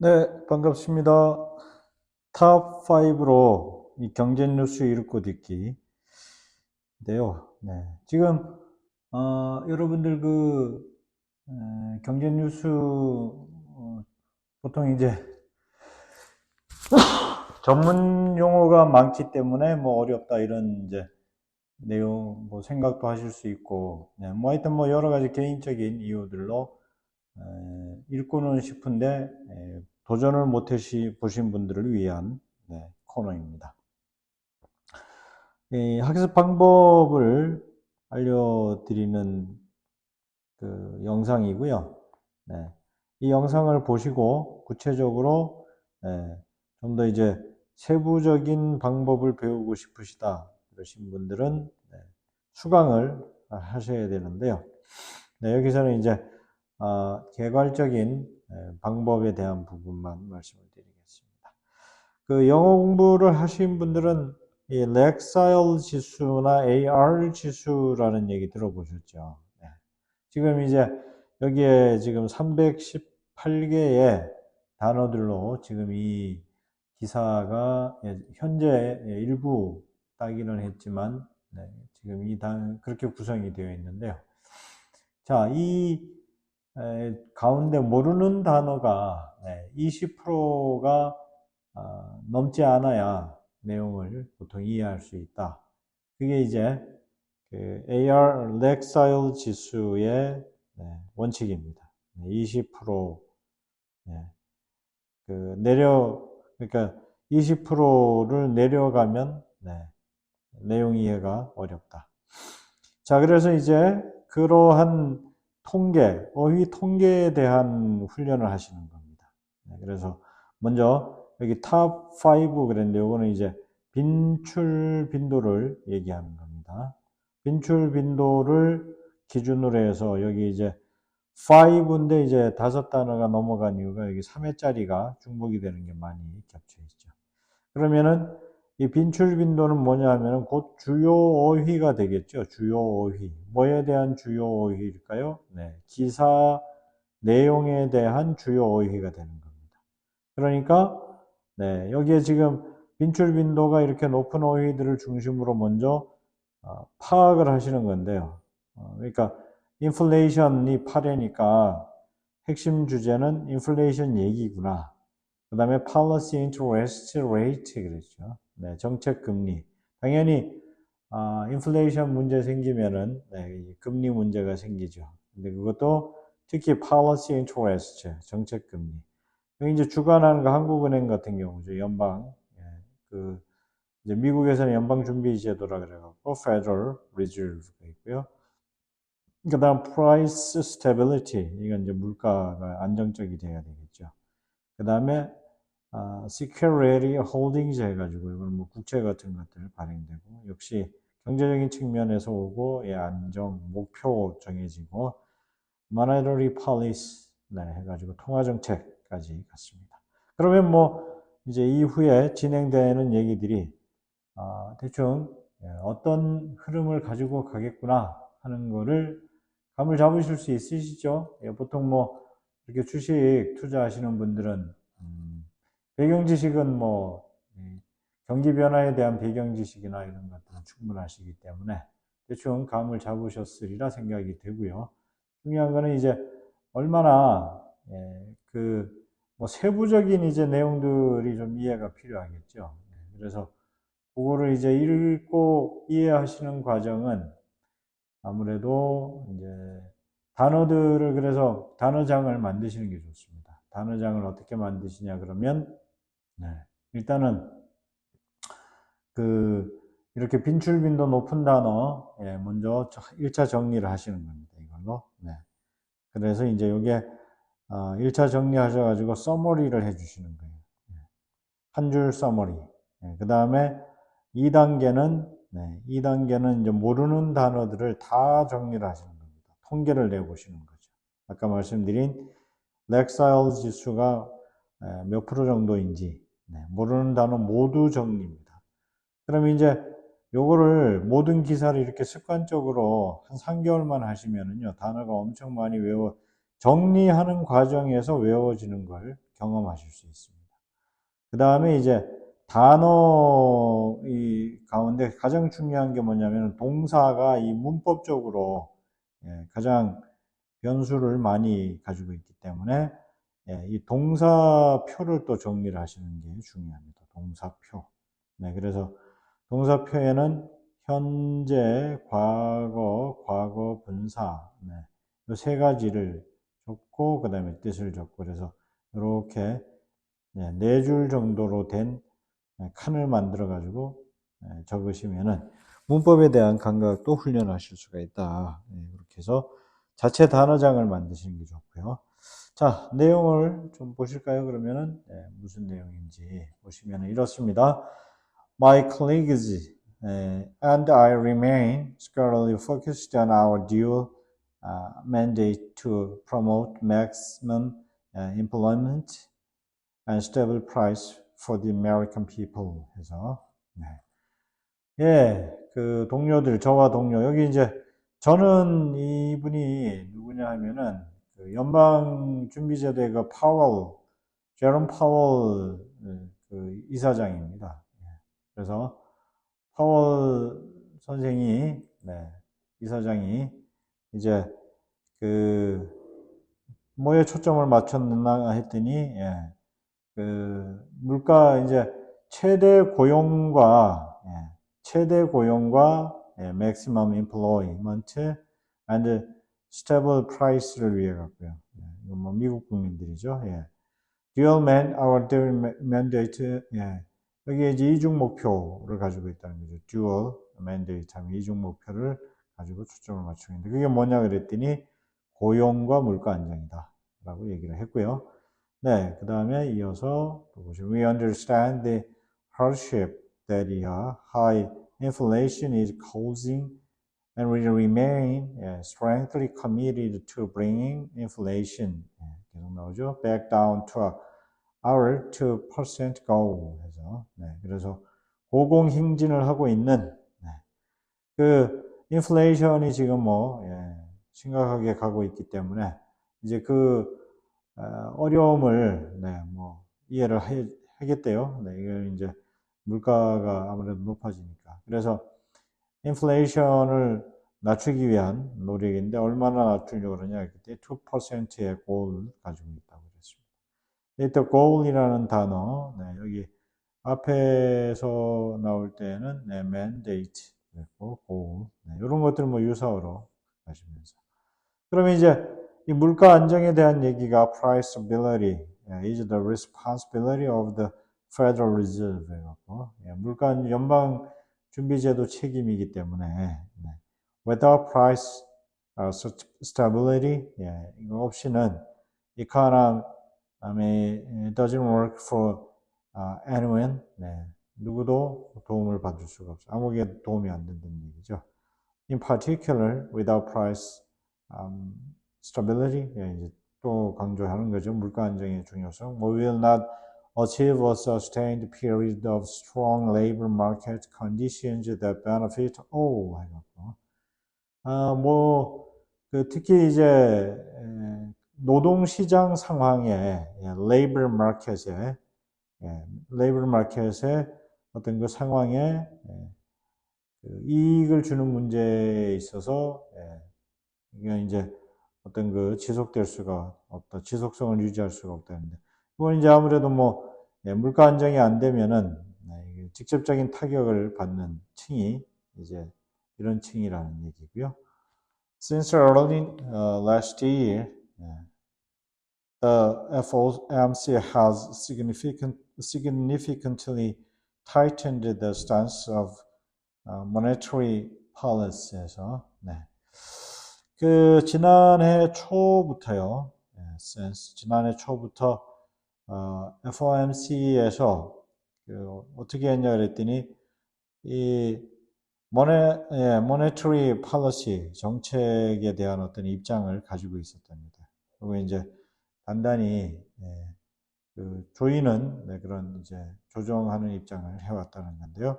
네, 반갑습니다. 탑 5로 이 경제 뉴스 읽고 듣기인데요. 네, 지금 여러분들 경제 뉴스 보통 이제 전문 용어가 많기 때문에 뭐 어렵다 이런 이제 내용 뭐 생각도 하실 수 있고, 네, 뭐 하여튼 뭐 여러 가지 개인적인 이유들로 읽고는 싶은데 도전을 못 보신 분들을 위한 코너입니다. 이 학습 방법을 알려드리는 그 영상이고요. 네. 이 영상을 보시고 구체적으로 좀 더 이제 세부적인 방법을 배우고 싶으시다 그러신 분들은 수강을 하셔야 되는데요. 네, 여기서는 이제 개괄적인 방법에 대한 부분만 말씀을 드리겠습니다. 그 영어 공부를 하신 분들은 이 렉사일 지수나 AR 지수라는 얘기 들어보셨죠? 네. 지금 이제 여기에 지금 318개의 단어들로 지금 이 기사가 현재 일부 따기는 했지만 지금 그렇게 구성이 되어 있는데요. 자, 이 가운데 모르는 단어가 20%가 넘지 않아야 내용을 보통 이해할 수 있다. 그게 이제 그 AR 렉사일 지수의 원칙입니다. 20% 그러니까 20%를 내려가면 내용 이해가 어렵다. 자, 그래서 이제 그러한 어휘 통계에 대한 훈련을 하시는 겁니다. 그래서 먼저 여기 탑 5 그랬는데 요거는 이제 빈출 빈도를 얘기하는 겁니다. 빈출 빈도를 기준으로 해서 여기 이제 5인데 이제 5단어가 넘어간 이유가 여기 3회짜리가 중복이 되는 게 많이 겹쳐 있죠. 그러면은 이 빈출 빈도는 뭐냐 하면은 곧 주요 어휘가 되겠죠. 주요 어휘. 뭐에 대한 주요 어휘일까요? 네. 기사 내용에 대한 주요 어휘가 되는 겁니다. 그러니까 여기에 지금 빈출 빈도가 이렇게 높은 어휘들을 중심으로 먼저 파악을 하시는 건데요. 그러니까 인플레이션이 8회니까 핵심 주제는 인플레이션 얘기구나. 그 다음에 policy interest rate 그랬죠. 네, 정책 금리. 당연히 인플레이션 문제 생기면은 금리 문제가 생기죠. 근데 그것도 특히 policy interest 정책 금리. 여기 이제 주관하는 거 한국은행 같은 경우죠. 연방 이제 미국에서는 연방준비제도라 그래갖고 Federal Reserve가 있고요. 그 다음 price stability. 이건 이제 물가가 안정적이 돼야 되겠죠. 그 다음에 security holdings 해가지고 이건 뭐 국채 같은 것들 발행되고 역시 경제적인 측면에서 오고 안정 목표 정해지고 monetary policy 해가지고 통화 정책까지 갔습니다. 그러면 뭐 이제 이후에 진행되는 얘기들이 대충 어떤 흐름을 가지고 가겠구나 하는 거를 감을 잡으실 수 있으시죠? 보통 뭐 이렇게 주식 투자하시는 분들은 배경 지식은 뭐 경기 변화에 대한 배경 지식이나 이런 것들은 충분하시기 때문에 대충 감을 잡으셨으리라 생각이 되고요. 중요한 거는 이제 얼마나 뭐 세부적인 이제 내용들이 좀 이해가 필요하겠죠. 그래서 그거를 이제 읽고 이해하시는 과정은 아무래도 이제 단어들을 그래서 단어장을 만드시는 게 좋습니다. 단어장을 어떻게 만드시냐 그러면 일단은 이렇게 빈출 빈도 높은 단어 먼저 1차 정리를 하시는 겁니다. 이걸로. 그래서 이제 요게 1차 정리하셔가지고 서머리를 해주시는 거예요. 한 줄 서머리. 그 다음에 2단계는 이제 모르는 단어들을 다 정리를 하시는 겁니다. 통계를 내보시는 거죠. 아까 말씀드린 렉사일 지수가 몇 프로 정도인지 모르는 단어 모두 정리입니다. 그럼 이제 요거를 모든 기사를 이렇게 습관적으로 한 3개월만 하시면은요 단어가 엄청 많이 정리하는 과정에서 외워지는 걸 경험하실 수 있습니다. 그 다음에 이제 단어 이 가운데 가장 중요한 게 뭐냐면 동사가 이 문법적으로 가장 변수를 많이 가지고 있기 때문에 이 동사표를 또 정리를 하시는 게 중요합니다. 동사표. 네, 그래서 동사표에는 현재, 과거, 과거 분사, 네, 이 세 가지를 적고 그 다음에 뜻을 적고 그래서 이렇게 네 줄 정도로 된 칸을 만들어 가지고 적으시면은 문법에 대한 감각도 훈련하실 수가 있다. 이렇게 해서 자체 단어장을 만드시는 게 좋고요. 자, 내용을 좀 보실까요? 그러면은 무슨 내용인지 보시면은 이렇습니다. My colleagues and I remain squarely focused on our dual mandate to promote maximum employment and stable price for the American people 해서 그 동료들 저와 동료 여기 이제 저는 이분이 누구냐 하면은 그 연방준비제도의 그 파월 제롬 파월 그 이사장입니다. 그래서 파월 선생이 이사장이 이제 그 뭐에 초점을 맞췄나 했더니 그 물가 이제 최대 고용과 maximum employment and stable price를 위해 갖고요. 이건 뭐 미국 국민들이죠. our dual mandate 여기에 이제 이중 목표를 가지고 있다는 거죠. dual mandate 하면 이중 목표를 가지고 초점을 맞추고 있는데 그게 뭐냐 그랬더니 고용과 물가 안정이다 라고 얘기를 했고요. 네, 그 다음에 이어서 보시면 We understand the hardship that high inflation is causing and we remain strongly committed to bringing inflation 계속 나오죠. back down to our 2% goal 해서 그래서 고공행진을 하고 있는 그 인플레이션이 지금 뭐 심각하게 가고 있기 때문에 이제 그 어려움을 뭐 이해를 하겠대요. 이걸 이제 물가가 아무래도 높아지니까. 그래서 인플레이션을 낮추기 위한 노력인데 얼마나 낮추려고 그러냐 그때 2%의 goal을 가지고 있다고 그랬습니다. 이때 goal이라는 단어 여기 앞에서 나올 때는 mandate 그리고 goal 이런 것들 뭐 유사어로 하시면서 그러면 이제 이 물가 안정에 대한 얘기가 price stability is the responsibility of the Federal Reserve 물가 연방 준비제도 책임이기 때문에 without price stability 이거 없이는 economy doesn't work for anyone 누구도 도움을 받을 수가 없어요. 아무에게 도움이 안 된다는 얘기죠. In particular, without price stability, 이제 또 강조하는 거죠. 물가 안정의 중요성. We will not achieve a sustained period of strong labor market conditions that benefit all. 특히 이제 노동시장 상황에 labor market에 어떤 그 상황에 이익을 주는 문제에 있어서 이건 이제 어떤 그 지속될 수가 없다. 지속성을 유지할 수가 없다는데. 그건 이제 아무래도 뭐 물가 안정이 안 되면은 직접적인 타격을 받는 층이 이제 이런 층이라는 얘기고요. Since early last year, the FOMC has significantly tightened the stance of monetary policy에서 그 지난해 초부터요. 지난해 초부터 FOMC에서 그 어떻게 했냐 그랬더니 이 monetary policy 정책에 대한 어떤 입장을 가지고 있었답니다. 그리고 이제 단단히 그 조이는 그런 이제 조정하는 입장을 해왔다는 건데요.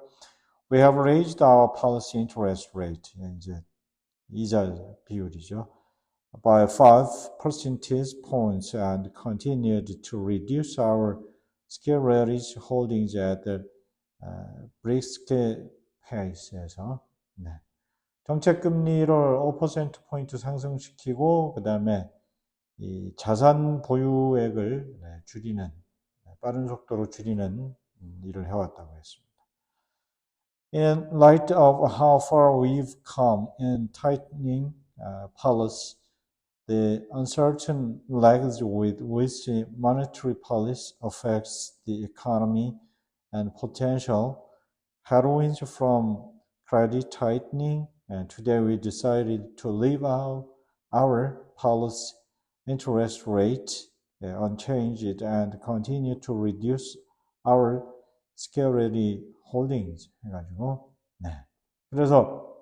We have raised our policy interest rate. 이제 이자 비율이죠. by 5 percentage points and continued to reduce our securities holdings at a brisk pace에서 네. 정책 금리를 5% 포인트 상승시키고 그다음에 이 자산 보유액을 줄이는 빠른 속도로 줄이는 일을 해왔다고 했습니다. In light of how far we've come in tightening policy, the uncertain lags with which monetary policy affects the economy and potential headwinds from credit tightening, and today we decided to leave out our policy interest rate unchanged and continue to reduce our security holdings 해가지고 네. 그래서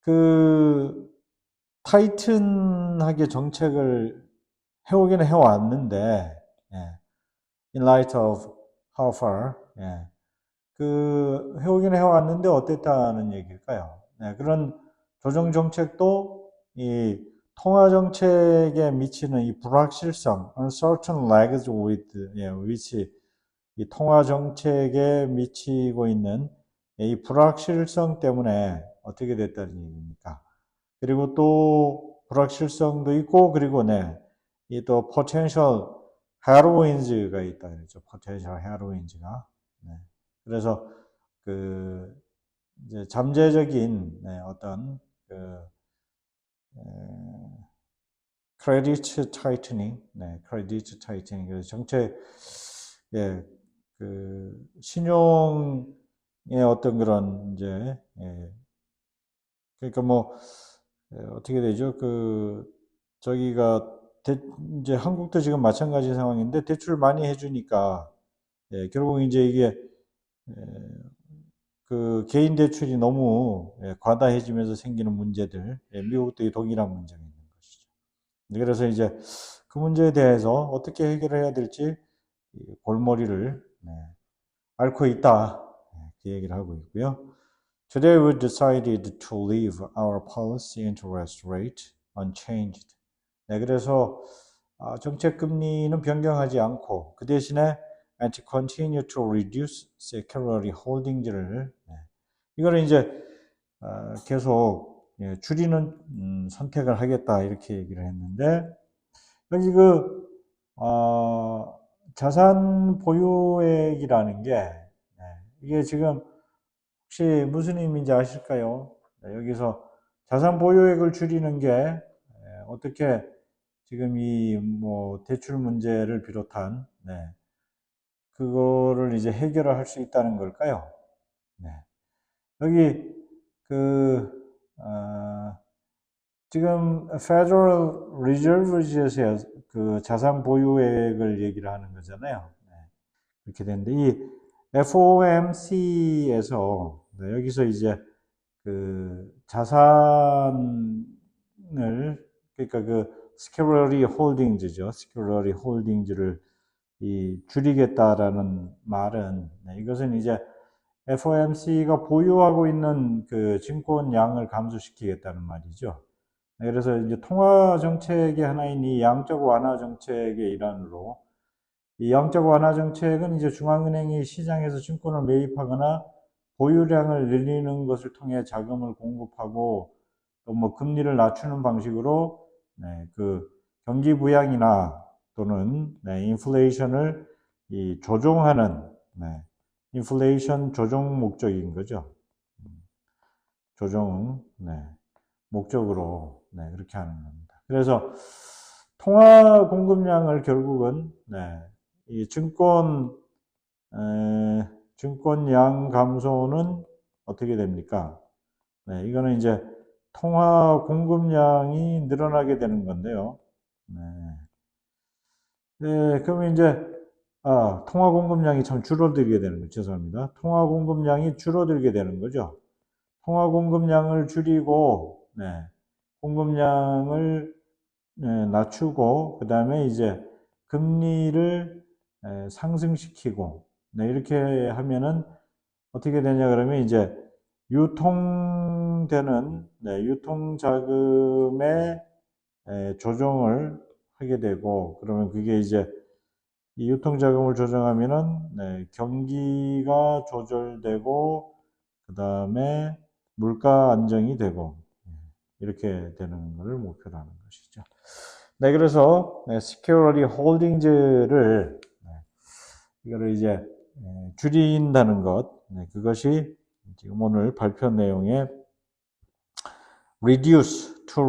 그 타이튼하게 정책을 해오기는 해왔는데 in light of how far 그 해오기는 해왔는데 어땠다는 얘기일까요? 그런 조정 정책도 이 통화 정책에 미치는 이 불확실성, uncertain lags with which 이 통화 정책에 미치고 있는 이 불확실성 때문에 어떻게 됐다는 얘기입니까? 그리고 또 불확실성도 있고 그리고 이 또 potential headwinds가 있다 그랬죠. potential headwinds가. 그래서 그 이제 잠재적인 어떤 그 credit tightening, credit tightening. 그래서 정책 그 신용의 어떤 그런 이제 그러니까 뭐 어떻게 되죠? 그 저기가 이제 한국도 지금 마찬가지 상황인데 대출 많이 해주니까 결국 이제 이게 그 개인 대출이 너무 과다해지면서 생기는 문제들, 미국도 동일한 문제가 있는 것이죠. 그래서 이제 그 문제에 대해서 어떻게 해결해야 될지 골머리를 앓고 있다 그 얘기를 하고 있고요. Today we decided to leave our policy interest rate unchanged. 그래서 정책 금리는 변경하지 않고 그 대신에 and to continue to reduce security holdings를 이거는 이제 계속 줄이는 선택을 하겠다 이렇게 얘기를 했는데 여기 그 자산 보유액이라는 게 이게 지금 혹시 무슨 의미인지 아실까요? 여기서 자산 보유액을 줄이는 게 어떻게 지금 이 뭐 대출 문제를 비롯한 그거를 이제 해결을 할 수 있다는 걸까요? 여기 그 지금 Federal Reserve에서 그 자산 보유액을 얘기를 하는 거잖아요. 이렇게 되는데 이 FOMC에서 여기서 이제 그 자산을 그러니까 그 security holdings죠. security holdings를 줄이겠다라는 말은 이것은 이제 FOMC가 보유하고 있는 그 증권량을 감소시키겠다는 말이죠. 그래서 이제 통화 정책의 하나인 이 양적 완화 정책의 일환으로 이 양적 완화 정책은 이제 중앙은행이 시장에서 증권을 매입하거나 보유량을 늘리는 것을 통해 자금을 공급하고 또 뭐 금리를 낮추는 방식으로 그 경기 부양이나 또는 인플레이션을 조종하는 인플레이션 조정 목적인 거죠. 조정 목적으로 그렇게 하는 겁니다. 그래서 통화 공급량을 결국은 이 증권량 감소는 어떻게 됩니까? 이거는 이제 통화 공급량이 늘어나게 되는 건데요. 그러면 이제 통화 공급량이 참 줄어들게 되는 거죠. 죄송합니다. 통화 공급량이 줄어들게 되는 거죠. 통화 공급량을 줄이고 공급량을 낮추고 그 다음에 이제 금리를 상승시키고 이렇게 하면은 어떻게 되냐 그러면 이제 유통되는 유통 자금의 조정을 하게 되고, 그러면 그게 이제 이 유통 자금을 조정하면은 경기가 조절되고, 그 다음에 물가 안정이 되고, 이렇게 되는 것을 목표로 하는 것이죠. 네, 그래서 Security Holdings를 이거를 이제 줄인다는 것, 그것이 지금 오늘 발표 내용의 reduce to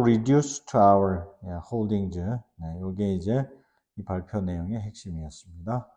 our holdings, 이게 이제 이 발표 내용의 핵심이었습니다.